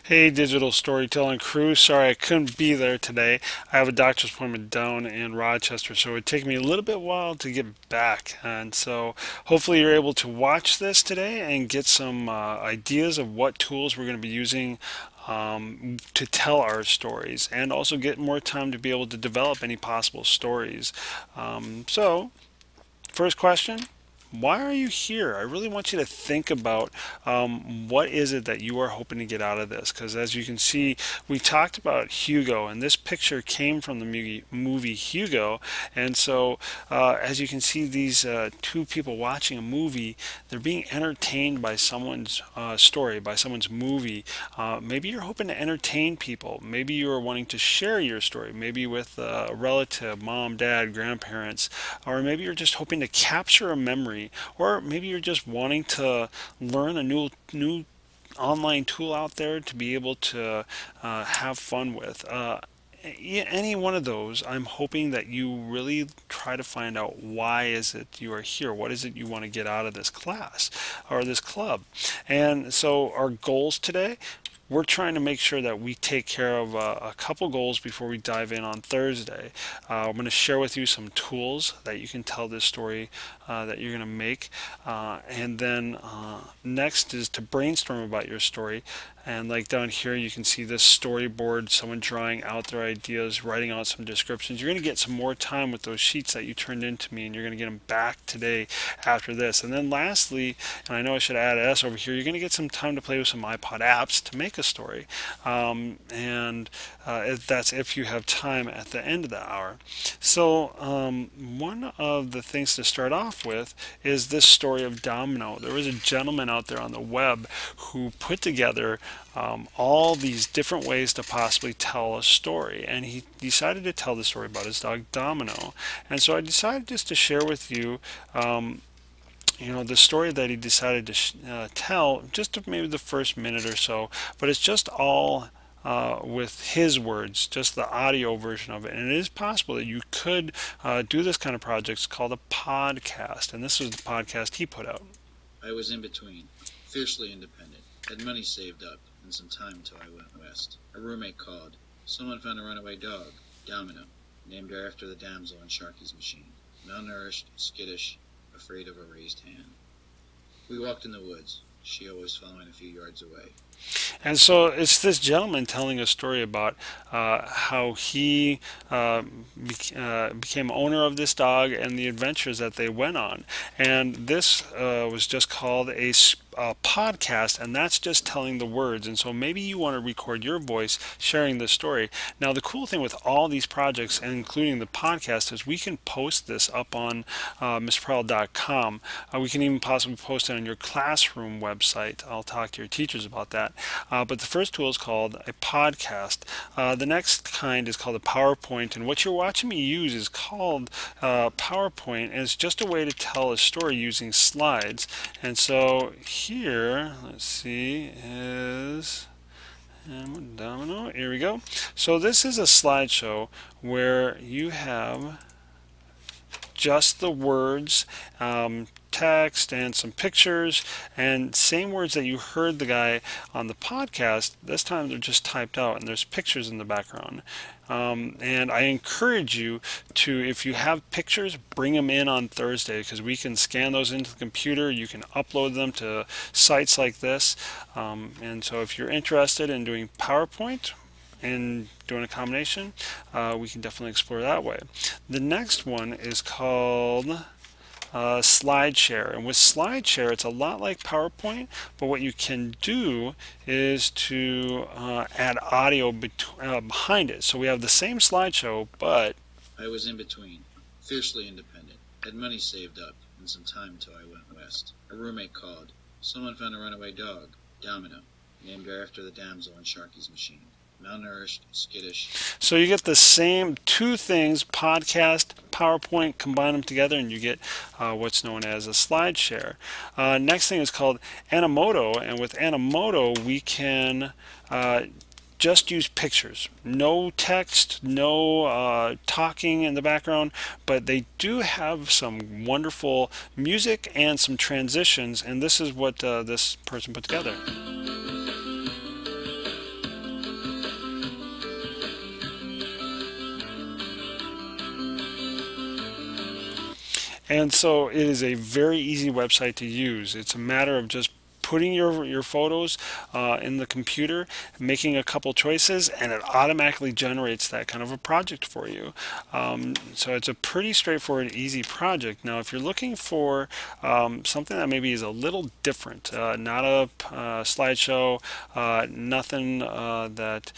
Hey, digital storytelling crew. Sorry I couldn't be there today. I have a doctor's appointment down in Rochester, so it would take me a little bit while to get back. And so hopefully you're able to watch this today and get some ideas of what tools we're going to be using to tell our stories and also get more time to be able to develop any possible stories. First question. Why are you here? I really want you to think about what is it that you are hoping to get out of this. Because as you can see, we talked about Hugo, and this picture came from the movie Hugo. And so, as you can see, these two people watching a movie, they're being entertained by someone's story, by someone's movie. Maybe you're hoping to entertain people. Maybe you are wanting to share your story, maybe with a relative, mom, dad, grandparents, or maybe you're just hoping to capture a memory, or maybe you're just wanting to learn a new online tool out there to be able to have fun with. Any one of those, I'm hoping that you really try to find out why is it you are here. What is it you want to get out of this class or this club? And so our goals today, we're trying to make sure that we take care of a couple goals before we dive in on Thursday. I'm going to share with you some tools that you can tell this story that you're going to make. And then next is to brainstorm about your story. And like down here, you can see this storyboard, someone drawing out their ideas, writing out some descriptions. You're going to get some more time with those sheets that you turned into me, and you're going to get them back today after this. And then lastly, and I know I should add S over here, you're going to get some time to play with some iPod apps to make a story. That's if you have time at the end of the hour. So one of the things to start off with is this story of Domino. There was a gentleman out there on the web who put together all these different ways to possibly tell a story, and he decided to tell the story about his dog Domino. And so I decided just to share with you the story that he decided to tell, just maybe the first minute or so, but it's just all with his words, just the audio version of it. And it is possible that you could do this kind of project. It's called a podcast, and this was the podcast he put out. I was in between, fiercely independent, had money saved up, and some time till I went west. A roommate called. Someone found a runaway dog, Domino, named her after the damsel in Sharky's machine. Malnourished, skittish, afraid of a raised hand. We walked in the woods, she always following a few yards away. And so it's this gentleman telling a story about how he became owner of this dog and the adventures that they went on. And this was just called a podcast, and that's just telling the words. And so maybe you want to record your voice sharing the story. Now, the cool thing with all these projects, including the podcast, is we can post this up on mrprell.com. We can even possibly post it on your classroom website. I'll talk to your teachers about that. But the first tool is called a podcast. The next kind is called a PowerPoint, and what you're watching me use is called PowerPoint, and it's just a way to tell a story using slides. And so here, let's see, is Domino. Here we go. So this is a slideshow where you have just the words, text, and some pictures, and same words that you heard the guy on the podcast. This time they're just typed out, and there's pictures in the background. And I encourage you to, if you have pictures, bring them in on Thursday, because we can scan those into the computer. You can upload them to sites like this. And so if you're interested in doing PowerPoint and doing a combination, we can definitely explore that way. The next one is called SlideShare, and with SlideShare it's a lot like PowerPoint, but what you can do is to add audio behind it. So we have the same slideshow, but I was in between, fiercely independent, had money saved up, and some time till I went west. A roommate called. Someone found a runaway dog, Domino, named her after the damsel in Sharky's machine. Malnourished, skittish. So you get the same two things, podcast, PowerPoint, combine them together, and you get what's known as a slide share. Next thing is called Animoto, and with Animoto we can just use pictures. No text, no talking in the background, but they do have some wonderful music and some transitions, and this is what this person put together. And so it is a very easy website to use. It's a matter of just putting your photos in the computer, making a couple choices, and it automatically generates that kind of a project for you. So it's a pretty straightforward, easy project. Now, if you're looking for something that maybe is a little different, not a slideshow, nothing that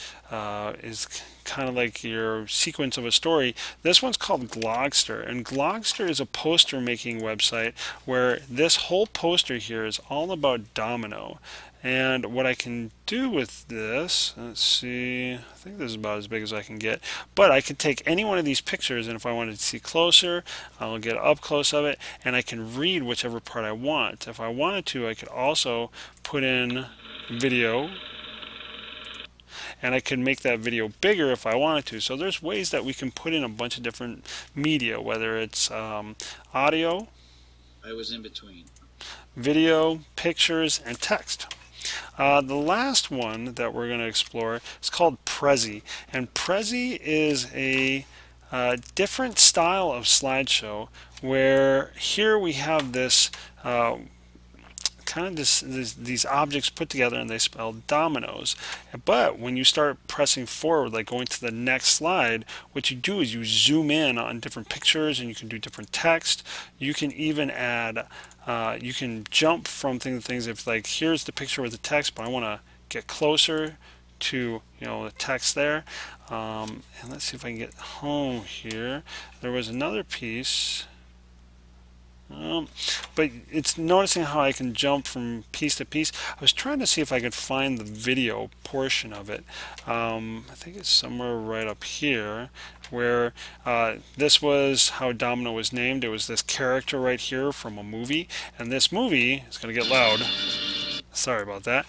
is kind of like your sequence of a story. This one's called Glogster, and Glogster is a poster making website where this whole poster here is all about domino. And what I can do with this, let's see, I think this is about as big as I can get, but I can take any one of these pictures, and if I wanted to see closer, I'll get up close of it, and I can read whichever part I want. If I wanted to, I could also put in video, and I could make that video bigger if I wanted to. So there's ways that we can put in a bunch of different media, whether it's audio, I was in between. video, pictures, and text. The last one that we're going to explore is called Prezi, and Prezi is a different style of slideshow where here we have this kind of these objects put together and they spell dominoes. But when you start pressing forward, like going to the next slide, what you do is you zoom in on different pictures and you can do different text. You can even add, you can jump from thing to things. If like here's the picture with the text, but I want to get closer to the text there. And let's see if I can get home here. There was another piece. But it's noticing how I can jump from piece to piece. I was trying to see if I could find the video portion of it. I think it's somewhere right up here where this was how Domino was named. It was this character right here from a movie, and this movie is going to get loud. Sorry about that.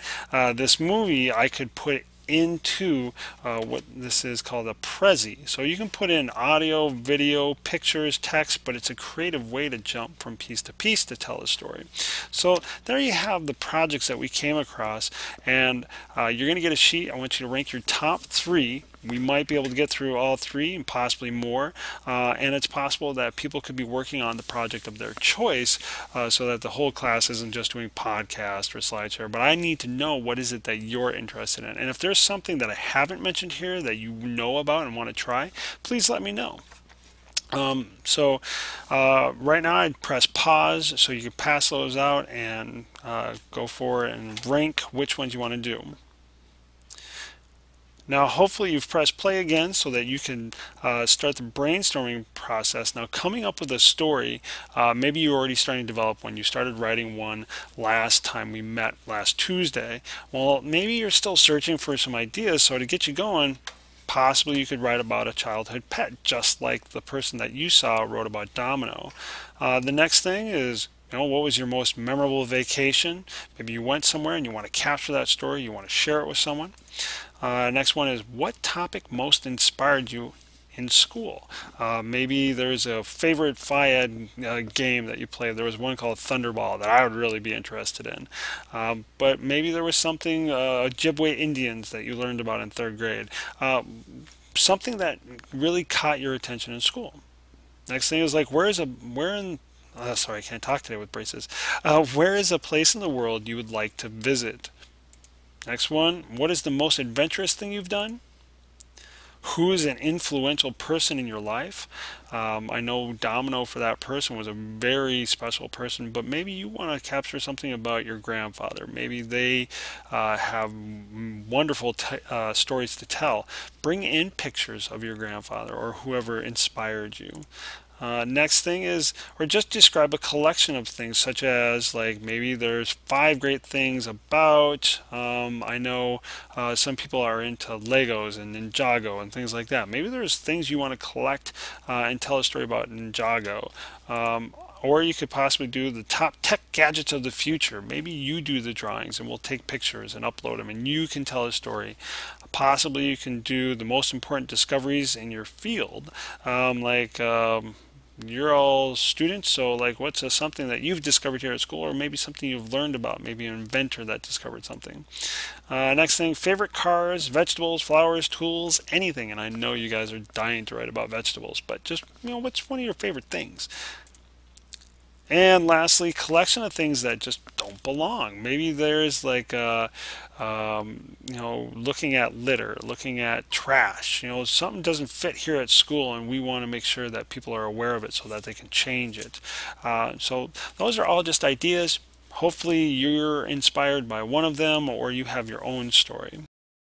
This movie I could put into what this is called a Prezi. So you can put in audio, video, pictures, text, but it's a creative way to jump from piece to piece to tell a story. So there you have the projects that we came across, and you're going to get a sheet. I want you to rank your top 3. We might be able to get through all 3 and possibly more, and it's possible that people could be working on the project of their choice so that the whole class isn't just doing podcast or SlideShare, but I need to know what is it that you're interested in. And if there's something that I haven't mentioned here that you know about and want to try, please let me know. Right now I'd press pause so you can pass those out and go for it and rank which ones you want to do. Now hopefully you've pressed play again so that you can start the brainstorming process. Now coming up with a story, maybe you're already starting to develop one. You started writing one last time we met last Tuesday. Well, maybe you're still searching for some ideas, so to get you going, possibly you could write about a childhood pet, just like the person that you saw wrote about Domino. The next thing is, what was your most memorable vacation? Maybe you went somewhere and you want to capture that story, you want to share it with someone. Next one is, what topic most inspired you in school? Maybe there's a favorite Phi-Ed game that you played. There was one called Thunderball that I would really be interested in. But maybe there was something, Ojibwe Indians that you learned about in 3rd grade. Something that really caught your attention in school. Next thing is like, sorry, I can't talk today with braces. Where is a place in the world you would like to visit? Next one, what is the most adventurous thing you've done? Who is an influential person in your life? I know Domino for that person was a very special person, but maybe you want to capture something about your grandfather. Maybe they have wonderful stories to tell. Bring in pictures of your grandfather or whoever inspired you. Next thing is, or just describe a collection of things, such as like maybe there's 5 great things about, I know some people are into Legos and Ninjago and things like that. Maybe there's things you want to collect and tell a story about Ninjago. Or you could possibly do the top tech gadgets of the future. Maybe you do the drawings and we'll take pictures and upload them and you can tell a story. Possibly you can do the most important discoveries in your field, you're all students, so like what's something that you've discovered here at school, or maybe something you've learned about, maybe an inventor that discovered something. Next thing, favorite cars, vegetables, flowers, tools, anything. And I know you guys are dying to write about vegetables, but just, what's one of your favorite things? And lastly, collection of things that just don't belong. Maybe there's like looking at litter, looking at trash. Something doesn't fit here at school, and we want to make sure that people are aware of it so that they can change it. So those are all just ideas. Hopefully, you're inspired by one of them, or you have your own story.